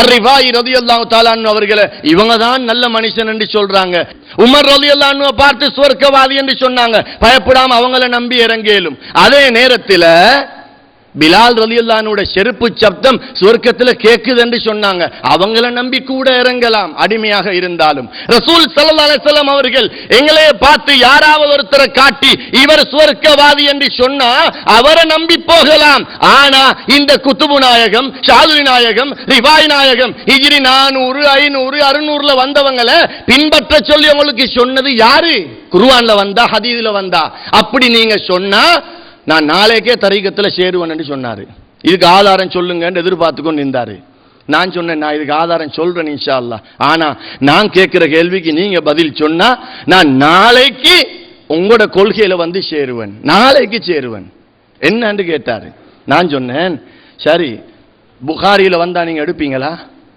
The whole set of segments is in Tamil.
அர்-ரிஃபாயி ரலியல்லாஹு தஆலா அன்ஹு அவர்களை இவங்க தான் நல்ல மனுஷன் என்று சொல்றாங்க. உமர் ரலியல்லாஹு அன்ஹு பார்த்து சுவர்க்கவாதி என்று சொன்னாங்க. பயப்படாம அவங்கள நம்பி இறங்கேலும். அதே நேரத்தில் பிலால் ரலியல்லாஹு அன்ஹுவோட செருப்பு சப்தம் சுவர்க்கத்தில் கேக்குது என்று சொன்னாங்க. அவங்கள நம்பி கூட இறங்கலாம் அடிமையாக இருந்தாலும். ரசூல் ஸல்லல்லாஹு அலைஹி வஸல்லம் அவர்கள் எங்களை பார்த்து யாராவது ஒருத்தரை காட்டி இவர் சுவர்க்கவாதி என்று சொன்னா அவரை நம்பி போகலாம். ஆனா இந்த குத்துபு நாயகம், ஷாதுலி நாயகம், ரிஃபாயி நாயகம் ஹிஜ்ரி 400 500 600ல வந்தவங்களை பின்பற்ற சொல்லி உங்களுக்கு சொன்னது யாரு? குர்ஆன்ல வந்தா ஹதீஸ்ல வந்தா? அப்படி நீங்க சொன்னா நான் நாளைக்கே தரீகத்தில் சேருவேன் சொன்னாரு. இதுக்கு ஆதாரம் சொல்லுங்க எதிர்பார்த்து கொண்டு இருந்தாரு. நான் சொன்னேன், நான் இதுக்கு ஆதாரம் சொல்றேன் இன்ஷா அல்லாஹ். ஆனா நான் கேட்கிற கேள்விக்கு நீங்க பதில் சொன்னா நான் நாளைக்கு உங்களோட கொள்கையில வந்து சேருவேன், நாளைக்கு சேருவேன் என்னன்னு கேட்டாரு. நான் சொன்னேன், சரி புகாரியில வந்தா நீங்க எடுப்பீங்களா?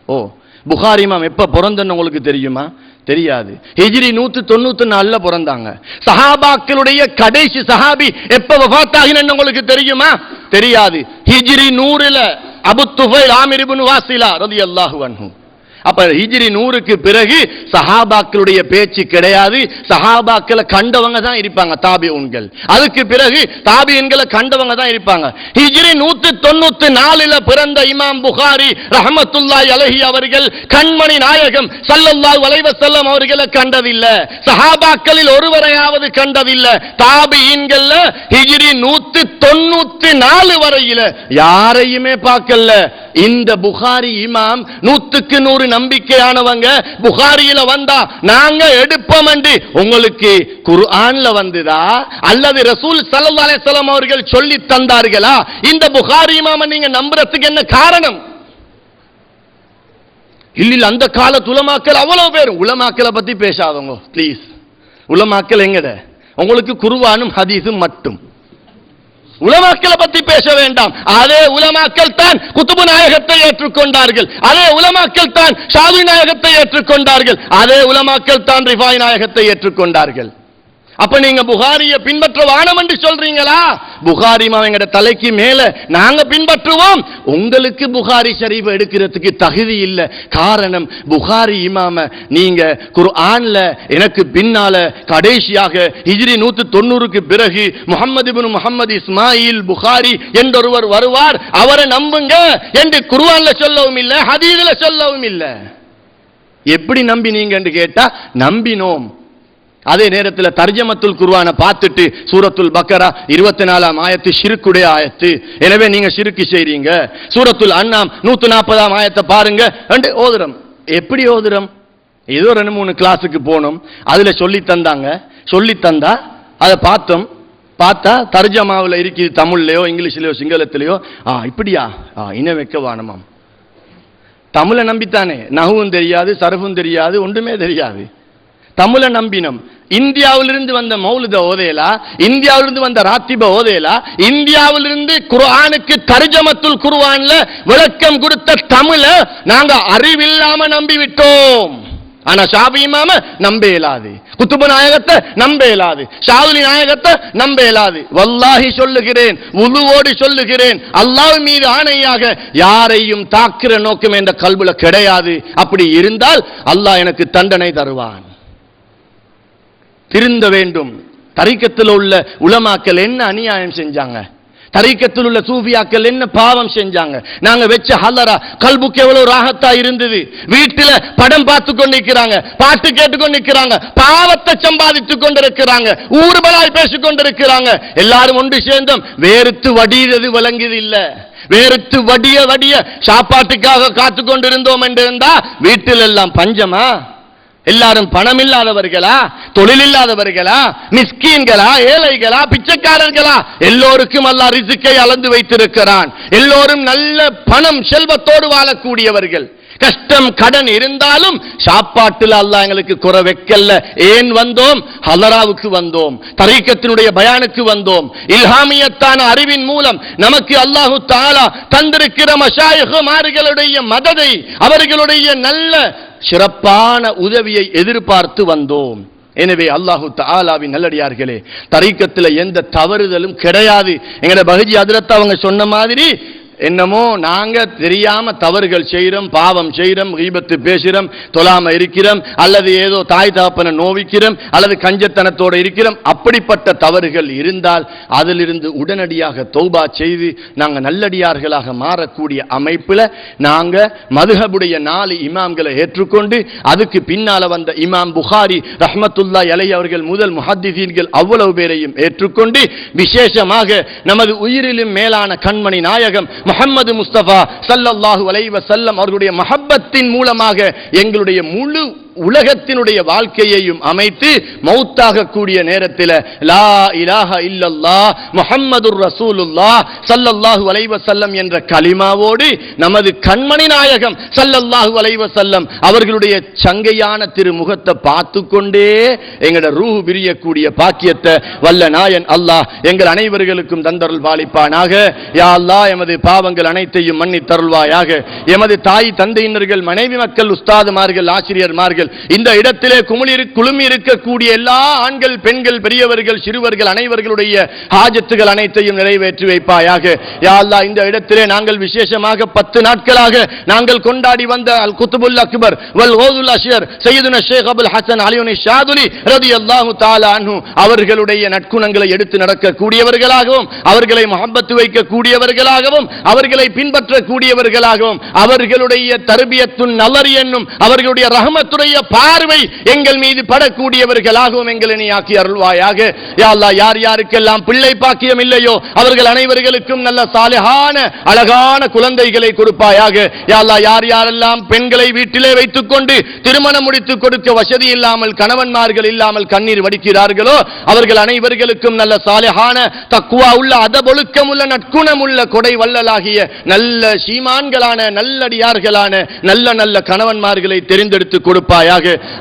ஓ, புகாரி இமாம் எப்ப பிறந்தன்னு உங்களுக்கு தெரியுமா? தெரியாது. ஹிஜ்ரி 194ல பிறந்தாங்க. சஹாபாக்களுடைய கடைசி சஹாபி எப்ப வஃபாத் ஆகினன்னு உங்களுக்கு தெரியுமா? தெரியாது. ஹிஜ்ரி 100ல அபு துஃபைல் ஆமிர் இப்னு வாசிலா ரலியல்லாஹு அன்ஹு. அப்ப ஹிஜ்ரி 100க்கு பிறகு சஹாபாக்களுடைய பேச்சு கிடையாது. சஹாபாக்களை கண்டவங்க தான் இருப்பாங்க தாபிஊன்கள். அதுக்கு பிறகு தாபிஈன்களை கண்டவங்க தான் இருப்பாங்க. ஹிஜ்ரி 194ல பிறந்த இமாம் புகாரி ரஹ்மத்துல்லாஹி அலைஹி அவர்கள் கண்மணி நாயகம் ஸல்லல்லாஹு அலைஹி வஸல்லம் அவர்களை கண்டதில்லை. சஹாபாக்களில் ஒருவரையாவது கண்டதில்லை. தாபிஈன்கள்ல ஹிஜ்ரி 194 வரையில யாரையுமே பார்க்கல. இந்த புகாரி இமாம் 100க்கு 100 நம்பிக்கையானவங்க. புகாரியில வந்தா நாங்க எடுப்போம் என்று உங்களுக்கு குர்ஆன்ல வந்ததா அல்லது ரசூல் ஸல்லல்லாஹு அலைஹி வஸல்லம் அவர்கள் சொல்லி தந்தார்களா? இந்த புகாரி இமாமை நீங்க நம்புறதுக்கு என்ன காரணம்? இல்ல அந்த காலத்து உலமாக்கள் அவ்வளவு பேர். உலமாக்களை பத்தி பேசாதவங்க ப்ளீஸ். உலமாக்கள் எங்கட? உங்களுக்கு குர்ஆனும் ஹதீஸும் மட்டும். உலமாக்களை பத்தி பேச வேண்டாம். அதே உலமாக்கள் தான் குத்துபு நாயகத்தை ஏற்றுக்கொண்டார்கள். அதே உலமாக்கள் தான் ஷாதுலி நாயகத்தை ஏற்றுக்கொண்டார்கள். அதே உலமாக்கள் தான் ரிஃபாயி நாயகத்தை ஏற்றுக்கொண்டார்கள். அப்ப நீங்க புகாரியை பின்பற்ற வானம் என்று சொல்றீங்களா? புகாரி இமாம் தலைக்கு மேல நாங்க பின்பற்றுவோம். உங்களுக்கு புகாரி ஷரீஃப் எடுக்கிறதுக்கு தகுதி இல்லை. காரணம், புகாரி இமாம நீங்க குர்ஆன்ல எனக்கு பின்னால கடைசியாக ஹிஜ்ரி 190க்கு பிறகு முஹம்மது இப்னு முஹம்மது இஸ்மாயில் புகாரி என்றொருவர் வருவார், அவரை நம்புங்க என்று குர்ஆன்ல சொல்லவும் இல்லை, ஹதீஸ்ல சொல்லவும் இல்லை. எப்படி நம்பினீங்க என்று கேட்டா நம்பினோம். அதே நேரத்தில் தர்ஜமத்துல் குர்ஆனை பார்த்துட்டு சூரத்துல் பக்கரா 24ஆம் ஆயத்து ஷிர்க்குடைய ஆயத்து, எனவே நீங்க ஷிர்க்கு செய்றீங்க. சூரத்துல் அன்ஆம் 140ஆம் ஆயத்தை பாருங்க என்று ஓதுறோம். எப்படி ஓதுறோம்? ஏதோ 2-3 கிளாஸுக்கு போனோம், அதுல சொல்லி தந்தாங்க. சொல்லி தந்தா அதை பார்த்தோம். பார்த்தா தர்ஜமாவில் இருக்குது, தமிழ்லையோ இங்கிலீஷ்லயோ சிங்களத்திலேயோ. இப்படியா இன வைக்க வானமாம். தமிழை நம்பித்தானே, நஹுவும் தெரியாது, சர்ஃபும் தெரியாது, ஒன்றுமே தெரியாது. தமிழை நம்பினம். இந்தியாவிலிருந்து வந்த மௌலித ஓதேலா, இந்தியாவிலிருந்து வந்த ராத்திப ஓதேலா, இந்தியாவிலிருந்து குர்ஆனுக்கு தர்ஜமத்துல் குர்ஆன்ல விளக்கம் கொடுத்த தமிழ நாங்க அறிவில்லாம நம்பிவிட்டோம். ஆனா ஷாஃபி இமாம நம்ப இயலாது, குத்துபு நாயகத்தை நம்ப இயலாது, ஷாதுலி நாயகத்தை நம்ப இயலாது. வல்லாஹி சொல்லுகிறேன், உதுவோடு சொல்லுகிறேன், அல்லாஹ் மீது ஆணையாக யாரையும் தாக்குற நோக்கம் என்ற கல்புல கிடையாது. அப்படி இருந்தால் அல்லாஹ் எனக்கு தண்டனை தருவான். திருந்த வேண்டும். தரீக்கத்தில் உள்ள உலமாக்கள் என்ன அநியாயம் செஞ்சாங்க? தரீக்கத்தில் உள்ள சூஃபியாக்கள் என்ன பாவம் செஞ்சாங்க? நாங்க வெச்ச ஹலரா கல்புக்கு எவ்வளவு ராகத்தா இருந்தது. வீட்டில படம் பார்த்து கொண்டிருக்கிறாங்க, பாட்டு கேட்டு கொண்டிருக்கிறாங்க, பாவத்தை சம்பாதித்துக் கொண்டிருக்கிறாங்க, ஊர்வலாய் பேசிக் கொண்டிருக்கிறாங்க. எல்லாரும் ஒன்று சேர்ந்தோம். வேறுத்து வடியது விளங்குது இல்ல, வேறுத்து வடிய வடிய சாப்பாட்டுக்காக காத்து கொண்டிருந்தோம் என்று இருந்தா வீட்டில் எல்லாம் பஞ்சமா? எல்லாரும் பணம் இல்லாதவர்களா, தொழில் இல்லாதவர்களா, மிஸ்கீன்களா, ஏழைகளா, பிச்சைக்காரர்களா? எல்லோருக்கும் அல்லாஹ் ரிஸ்கை அளந்து வைத்திருக்கிறான். எல்லோரும் நல்ல பணம் செல்வத்தோடு வாழக்கூடியவர்கள். கஷ்டம் கடன் இருந்தாலும் சாப்பாட்டில் அல்லாஹ் எங்களுக்கு குறை வைக்கல. ஏன் வந்தோம்? ஹலராவுக்கு வந்தோம், தரீக்கத்தினுடைய பயானுக்கு வந்தோம். இல்ஹாமியத்தான அறிவின் மூலம் நமக்கு அல்லாஹு தஆலா தந்திருக்கிற மஷாயிஹ்மார்களுடைய மததை, அவர்களுடைய நல்ல சிறப்பான உதவியை எதிர்பார்த்து வந்தோம். எனவே அல்லாஹு தஆலாவின் நல்லடியார்களே, தரீக்கத்தில் எந்த தவறுதலும் கிடையாது. எங்கட பஹஜி ஹஜ்ரத் அவங்க சொன்ன மாதிரி என்னமோ நாங்க தெரியாம தவறுகள் செய்யறோம், பாவம் செய்யறோம், கீபத்து பேசுறோம், தொழாம இருக்கிறோம், அல்லது ஏதோ தாய் தகப்பனை நோவிக்கிறோம், அல்லது கஞ்சத்தனத்தோட இருக்கிறோம். அப்படிப்பட்ட தவறுகள் இருந்தால் அதிலிருந்து உடனடியாக தௌபா செய்து நாங்க நல்லடியார்களாக மாறக்கூடிய அமைப்புல நாங்க மதுஹபுடைய 4 இமாம்களை ஏற்றுக்கொண்டு அதுக்கு பின்னால வந்த இமாம் புகாரி ரஹ்மத்துல்லாஹி அலைஹி அவர்கள் முதல் முஹத்திஸீன்கள் அவ்வளவு பேரையும் ஏற்றுக்கொண்டு விசேஷமாக நமது உயிரிலும் மேலான கண்மணி நாயகம் முஹம்மது முஸ்தபா ஸல்லல்லாஹு அலைஹி வஸல்லம் அவர்களுடைய மஹப்பத்தின் மூலமாக எங்களுடைய முழு உலகத்தினுடைய வாழ்க்கையையும் அமைத்து மௌத்தாக கூடிய நேரத்தில் லா இலாஹ இல்லல்லாஹ் முஹம்மதுர் ரசூலுல்லாஹ் ஸல்லல்லாஹு அலைஹி வஸல்லம் என்ற கலிமாவோடு நமது கண்மணி நாயகம் ஸல்லல்லாஹு அலைஹி வஸல்லம் அவர்களுடைய சங்கையான திருமுகத்தை பார்த்து கொண்டே எங்களோட ரூஹ் பிரியக்கூடிய பாக்கியத்தை வல்ல நாயன் அல்லாஹ் எங்கள் அனைவர்களுக்கும் தந்தருள் பாலிப்பானாக. யா அல்லாஹ் எமது பாவங்கள் அனைத்தையும் மன்னித் தருள்வாயாக. எமது தாய் தந்தையினர்கள், மனைவி மக்கள், உஸ்தாதுமார்கள், ஆசிரியர்மார்கள், இந்த இடத்திலே குழுமி இருக்கக்கூடிய எல்லா ஆண்கள், பெண்கள், பெரியவர்கள், சிறுவர்கள் அனைவர்களுடைய ஹாஜத்துகள் அனைத்தையும் நிறைவேற்றி வைப்பாயாக. யா அல்லாஹ் இந்த இடத்திலே நாங்கள் விசேஷமாக 10 நாட்களாக நாங்கள் கொண்டாடி வந்த அல் குத்புல் அக்பர் வல் கௌதுல் அஷ்யர் சையதுனா ஷேக் அபுல் ஹசன் அலியுனி ஷாதுலி ரலியல்லாஹு தஆலா அன்ஹு அவர்களுடைய நற்குணங்களை எடுத்து நடக்கக்கூடியவர்களாகவும், அவர்களை முஹப்பத் வைக்கக்கூடியவர்களாகவும், அவர்களை பின்பற்றக்கூடியவர்களாகவும், அவர்களுடைய தர்பியத்துன் நலர் என்னும் அவர்களுடைய ரஹமத்துடைய பார்வை எங்கள் மீது படக்கூடியவர்களாகவும் எங்களை நீ ஆக்கி அருள்வாயாக. யா அல்லாஹ் யார் யாருக்கெல்லாம் பிள்ளை பாக்கியம் இல்லையோ அவர்கள் அனைவர்களுக்கும் நல்ல சாலிஹான அழகான குழந்தைகளை கொடுப்பாயாக. யா அல்லாஹ் யார் யாரெல்லாம் பெண்களை வீட்டிலே வைத்துக் கொண்டு திருமணம் முடித்துக் கொடுக்க வசதி இல்லாமல், கணவன்மார்கள் இல்லாமல் கண்ணீர் வடிக்கிறார்களோ அவர்கள் அனைவர்களுக்கும் நல்ல சாலிஹான தக்வா உள்ள, அதபொழுக்கம் உள்ள, நற்குணம் உள்ள, கொடை வள்ளலாகிய நல்ல சீமான்களான நல்லடியார்களான நல்ல நல்ல கணவன்மார்களை தெரிந்தெடுத்து கொடுப்பாயாக.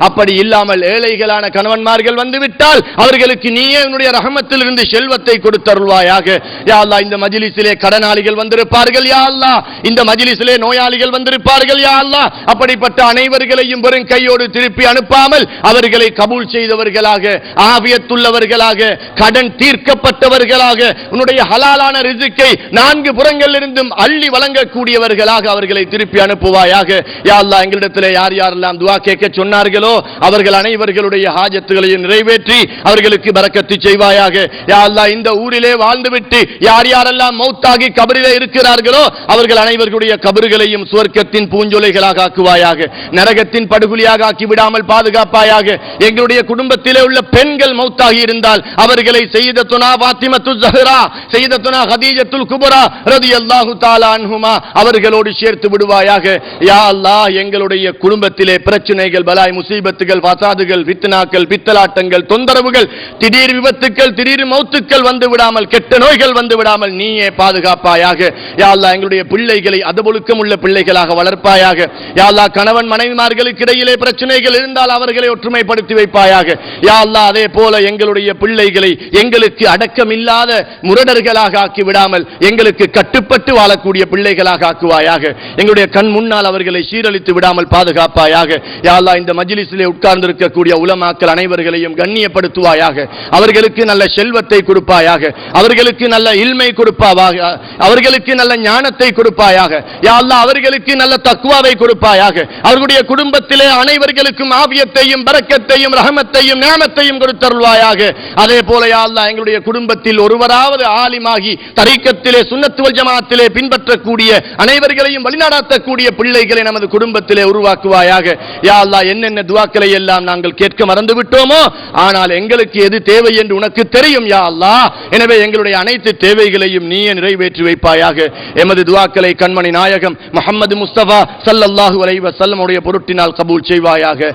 அப்படி இல்லாமல் ஏழைகளான கணவன்மார்கள் வந்துவிட்டால் அவர்களுக்கு நீயே உன்னுடைய ரஹமத்தில் இருந்து செல்வத்தை கொடுத்தருள்வாயாக. யா அல்லாஹ் இந்த மஜ்லிஸிலே கடனாளிகள் வந்திருப்பார்கள், யா அல்லாஹ் இந்த மஜ்லிஸிலே நோயாளிகள் வந்திருப்பார்கள், யா அல்லாஹ் அப்படிப்பட்ட அனைவர்களையும் வெறும் கையோடு திருப்பி அனுப்பாமல் அவர்களை கபூல் செய்தவர்களாக, ஆபியத்துள்ளவர்களாக, கடன் தீர்க்கப்பட்டவர்களாக, உன்னுடைய ஹலாலான ரிஸ்கை 4 புறங்களிலிருந்தும் அள்ளி வழங்கக்கூடியவர்களாக அவர்களை திருப்பி அனுப்புவாயாக. யா அல்லாஹ் எங்களிடத்திலே யார் யாரெல்லாம் துஆ கேட்க சொன்னார்களோ அவர்கள் அனைவர்களுடைய ஹாஜத்துகளையும் நிறைவேற்றி அவர்களுக்கு பரக்கத்து செய்வாயாக. யா அல்லாஹ் இந்த ஊரிலே வாழ்ந்துவிட்டு யார் யாரெல்லாம் மௌத்தாகி கபரிலே இருக்கிறார்களோ அவர்கள் அனைவர்களுடைய கபறுகளையும் சுவர்க்கத்தின் பூஞ்சோலைகளாக ஆக்குவாயாக, நரகத்தின் படுகொலியாக ஆக்கி விடாமல் பாதுகாப்பாயாக. எங்களுடைய குடும்பத்திலே உள்ள பெண்கள் மௌத்தாகி இருந்தால் அவர்களை சையதத்துனா ஃபாத்திமத்து ஸஹ்ரா, சையதத்துனா ஹதீஜத்துல் குப்ரா ரலியல்லாஹு தஆலா அன்ஹுமா அவர்களோடு சேர்த்து விடுவாயாக. யா அல்லாஹ் எங்களுடைய குடும்பத்திலே பிரச்சனைகள், பலாய், முசீபத்துகள், ஃபசாதுகள், ஃபித்னாக்கள், பித்தலாட்டங்கள், தொந்தரவுகள், திடீர் விபத்துக்கள், திடீர் மௌத்துக்கள் வந்து விடாமல், கெட்ட நோய்கள் வந்து விடாமல் நீயே பாதுகாப்பாயாக. யா அல்லாஹ் எங்களுடைய பிள்ளைகளை அதபொழுக்கம் உள்ள பிள்ளைகளாக வளர்ப்பாயாக. யா அல்லாஹ் கணவன் மனைவிமார்களுக்கு இடையிலே பிரச்சனைகள் இருந்தால் அவர்களை ஒற்றுமைப்படுத்தி வைப்பாயாக. யா அல்லாஹ் அதே போல எங்களுடைய பிள்ளைகளை எங்களுக்கு அடக்கமில்லாத முரடர்களாக ஆக்கி விடாமல் எங்களுக்கு கட்டுப்பட்டு வாழக்கூடிய பிள்ளைகளாக ஆக்குவாயாக. எங்களுடைய கண் முன்னால் அவர்களை சீரழித்து விடாமல் பாதுகாப்பாயாக. யா அல்லாஹ் இந்த மஜ்லிஸிலே உட்கார்ந்து இருக்கக்கூடிய உலமாக்கள் அனைவர்களையும் கண்ணியப்படுத்துவாயாக. அவர்களுக்கு நல்ல செல்வத்தை கொடுப்பாயாக, அவர்களுக்கு நல்ல இல்மை கொடுப்பாயாக, அவர்களுக்கு நல்ல ஞானத்தை கொடுப்பாயாக. யா அல்லாஹ் அவர்களுக்கு நல்ல தக்வாவை கொடுப்பாயாக. அவர்களுடைய குடும்பத்திலே அனைவர்களுக்கும் ஆபியத்தையும் பரக்கத்தையும் ரஹமத்தையும் நிஅமத்தையும் கொடுத்தருள்வாயாக. அதே போல யா அல்லாஹ் எங்களுடைய குடும்பத்தில் ஒருவராவது ஆலிமாகி தரீக்கத்திலே சுன்னத் வல் ஜமாஅத்திலே பின்பற்றக்கூடிய அனைவர்களையும் வழிநடத்தக்கூடிய பிள்ளைகளை நமது குடும்பத்திலே உருவாக்குவாயாக. யா அல்லாஹ் என்னென்ன துஆக்களை எல்லாம் நாங்கள் கேட்க மறந்து விட்டோமோ ஆனால் எங்களுக்கு எது தேவை என்று உனக்கு தெரியும் யா அல்லாஹ். எனவே எங்களுடைய அனைத்து தேவைகளையும் நீயே நிறைவேற்றி வைப்பாயாக. எமது துஆக்களை கண்மணி நாயகம் முஹம்மது முஸ்தபா ஸல்லல்லாஹு அலைஹி வஸல்லம் உடைய பொருட்டினால் கபூல் செய்வாயாக.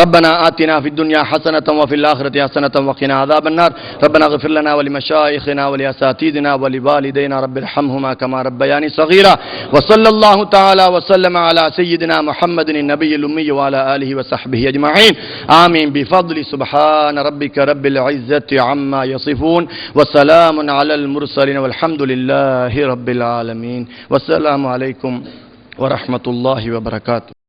ربنا آتنا في الدنيا حسنة وفي الآخرة حسنة وقنا عذاب النار. ربنا اغفر لنا ولمشايخنا ولأساتذتنا ولوالدينا رب ارحمهما كما ربياني صغيرا. وصلى الله تعالى وسلم على سيدنا محمد النبي الأمي وعلى آله وصحبه أجمعين. آمين بفضل سبحان ربك رب العزة عما يصفون وسلام على المرسلين والحمد لله رب العالمين. والسلام عليكم ورحمة الله وبركاته.